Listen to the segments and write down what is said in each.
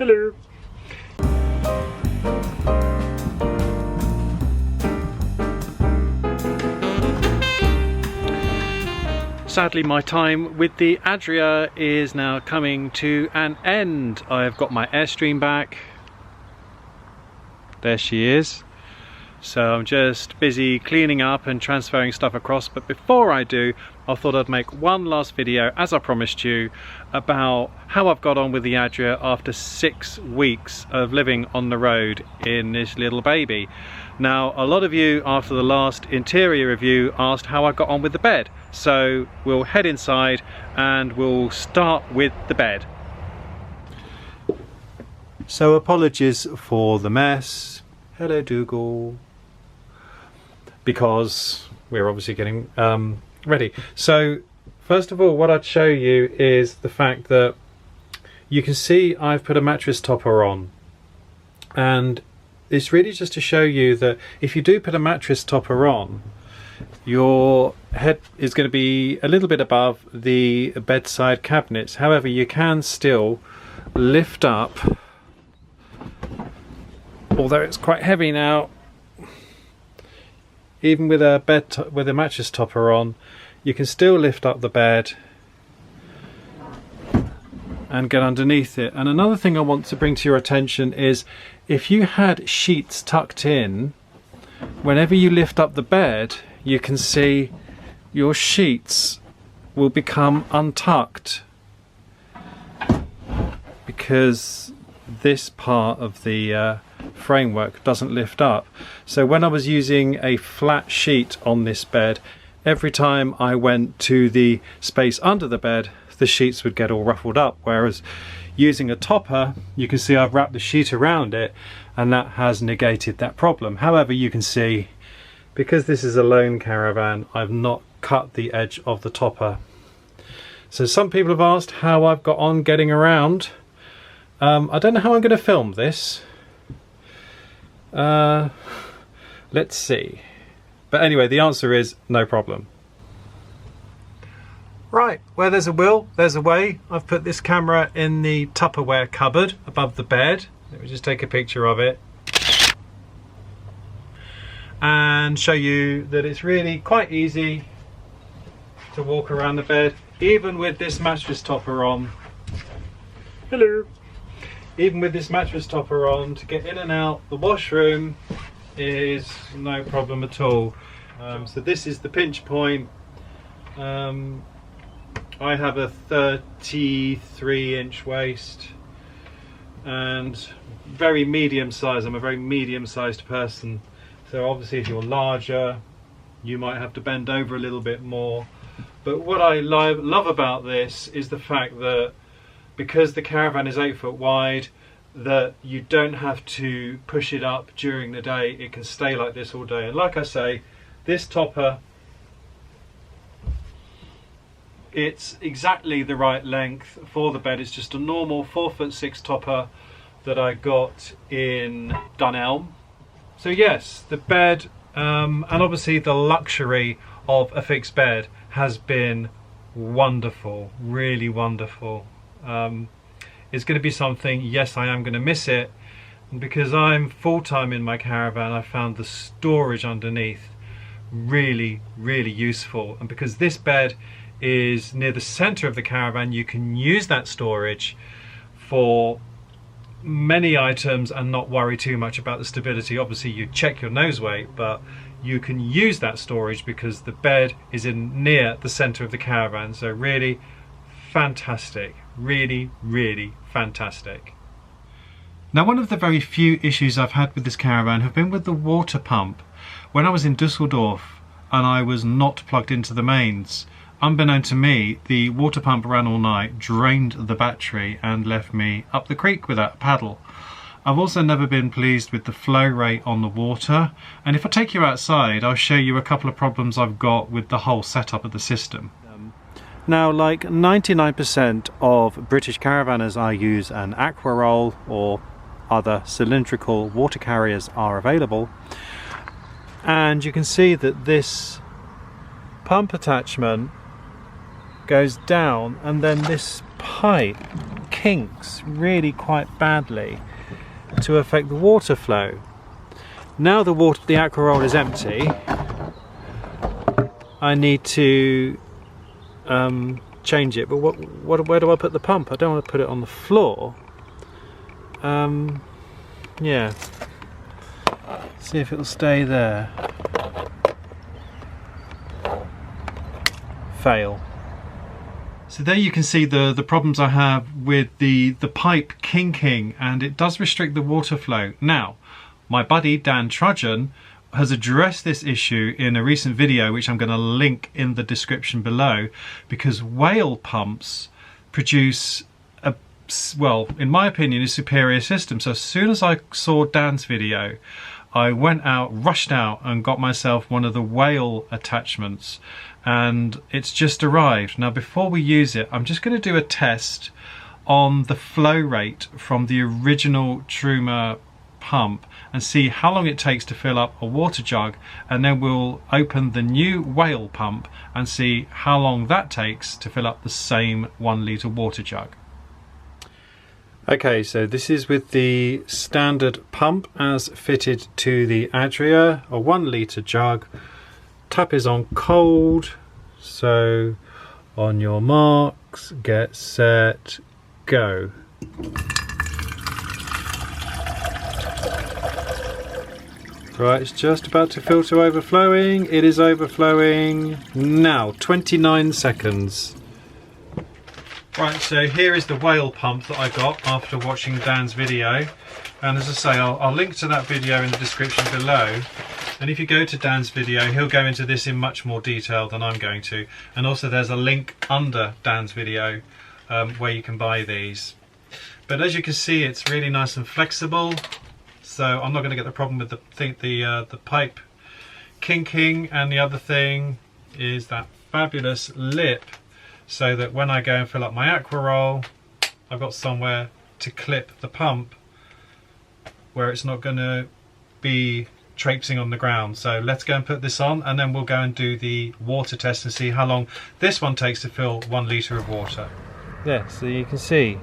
Hello. Sadly, my time with the Adria is now coming to an end. I've got my Airstream back. There she is. So I'm just busy cleaning up and transferring stuff across, but before I do, I thought I'd make one last video, as I promised you, about how I've got on with the Adria after 6 weeks of living on the road in this little baby. Now, a lot of you after the last interior review asked how I got on with the bed, so we'll head inside and we'll start with the bed. So apologies for the mess. Hello Dougal. Because we're obviously getting ready. So first of all, what I'd show you is the fact that you can see I've put a mattress topper on, and it's really just to show you that if you do put a mattress topper on, your head is going to be a little bit above the bedside cabinets. However, you can still lift up, although it's quite heavy now. Even with a mattress topper on, you can still lift up the bed and get underneath it. And another thing I want to bring to your attention is, if you had sheets tucked in, whenever you lift up the bed, you can see your sheets will become untucked because this part of the framework doesn't lift up. So when I was using a flat sheet on this bed, every time I went to the space under the bed, the sheets would get all ruffled up, whereas using a topper, you can see I've wrapped the sheet around it and that has negated that problem. However, you can see, because this is a lone caravan, I've not cut the edge of the topper. So some people have asked how I've got on getting around. I don't know how I'm going to film this. Let's see. But anyway, the answer is no problem. Right, where there's a will, there's a way. I've put this camera in the Tupperware cupboard above the bed. Let me just take a picture of it and show you that it's really quite easy to walk around the bed, even with this mattress topper on. Hello. Even with this mattress topper on, to get in and out the washroom is no problem at all. So this is the pinch point. I have a 33-inch waist and very medium size. I'm a very medium sized person. So obviously if you're larger, you might have to bend over a little bit more. But what I love about this is the fact that because the caravan is 8 foot wide, that you don't have to push it up during the day. It can stay like this all day. And like I say, this topper, it's exactly the right length for the bed. It's just a normal 4'6" topper that I got in Dunelm. So yes, the bed and obviously the luxury of a fixed bed has been wonderful, really wonderful. It's going to be something, yes, I am going to miss it, and because I'm full-time in my caravan, I found the storage underneath really, really useful. And because this bed is near the center of the caravan, you can use that storage for many items and not worry too much about the stability. Obviously you check your nose weight, but you can use that storage because the bed is in near the center of the caravan. So really fantastic, really, really fantastic. Now, one of the very few issues I've had with this caravan have been with the water pump. When I was in Dusseldorf and I was not plugged into the mains, unbeknown to me, the water pump ran all night, drained the battery and left me up the creek without a paddle. I've also never been pleased with the flow rate on the water, and if I take you outside, I'll show you a couple of problems I've got with the whole setup of the system. Now, like 99% of British caravanners, I use an aqua roll, or other cylindrical water carriers are available, and you can see that this pump attachment goes down, and then this pipe kinks really quite badly to affect the water flow. Now the aqua roll is empty, I need to change it, but where do I put the pump? I don't want to put it on the floor. Yeah, see if it'll stay there. Fail. So there you can see the problems I have with the pipe kinking, and it does restrict the water flow. Now, my buddy Dan Trudgian has addressed this issue in a recent video, which I'm going to link in the description below, because whale pumps produce a, well, in my opinion, a superior system. So as soon as I saw Dan's video, I went out, rushed out and got myself one of the whale attachments, and it's just arrived. Now before we use it, I'm just going to do a test on the flow rate from the original Truma pump and see how long it takes to fill up a water jug, and then we'll open the new whale pump and see how long that takes to fill up the same 1 litre water jug. Okay, so this is with the standard pump as fitted to the Adria, a 1 litre jug. Tap is on cold, so on your marks, get set, go. Right, it's just about to filter overflowing. It is overflowing now, 29 seconds. Right, so here is the whale pump that I got after watching Dan's video. And as I say, I'll link to that video in the description below. And if you go to Dan's video, he'll go into this in much more detail than I'm going to. And also there's a link under Dan's video where you can buy these. But as you can see, it's really nice and flexible. So I'm not going to get the problem with the pipe kinking, and the other thing is that fabulous lip, so that when I go and fill up my aqua roll, I've got somewhere to clip the pump where it's not going to be traipsing on the ground. So let's go and put this on, and then we'll go and do the water test and see how long this one takes to fill 1 litre of water. Yeah, so you can see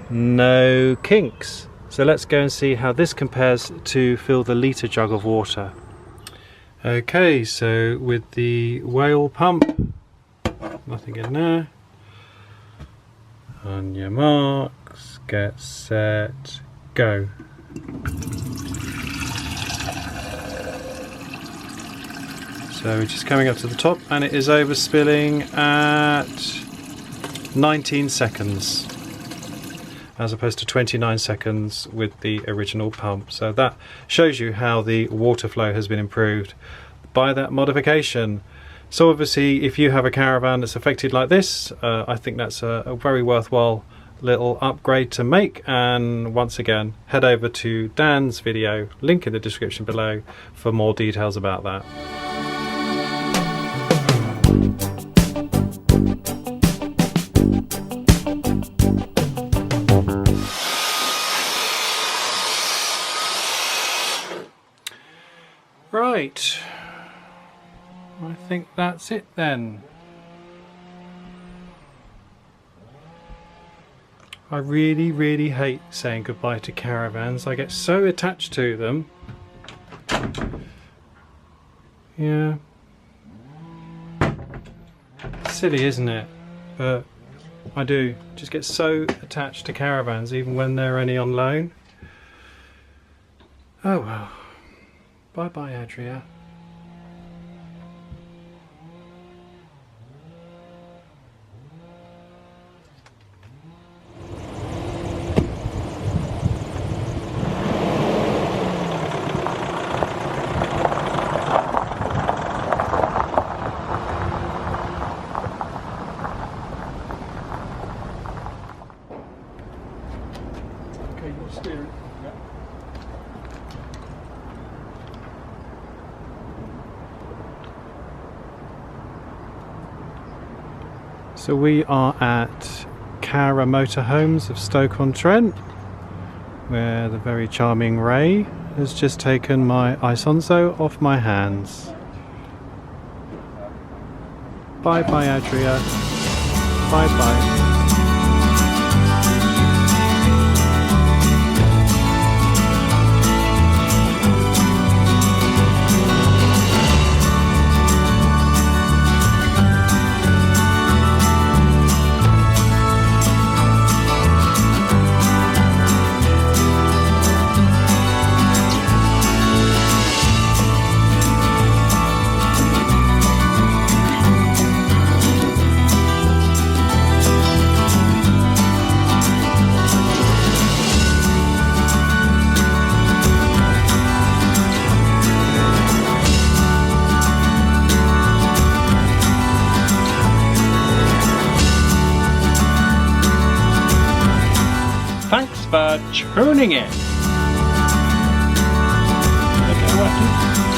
no kinks. So let's go and see how this compares to fill the litre jug of water. Okay, so with the whale pump, nothing in there. On your marks, get set, go. So we're just coming up to the top, and it is overspilling at 19 seconds. As opposed to 29 seconds with the original pump. So that shows you how the water flow has been improved by that modification. So obviously if you have a caravan that's affected like this, I think that's a very worthwhile little upgrade to make. And once again, head over to Dan's video, link in the description below, for more details about that. Right, I think that's it then. I really hate saying goodbye to caravans. I get so attached to them. Yeah. Silly, isn't it? But I do just get so attached to caravans, even when they're only on loan. Oh well. Bye bye, Adria. Okay, you're steering. Yeah. So we are at Cara Motorhomes of Stoke-on-Trent, where the very charming Ray has just taken my Isonzo off my hands. Bye bye, Adria. Bye bye. Thanks for tuning in. Okay,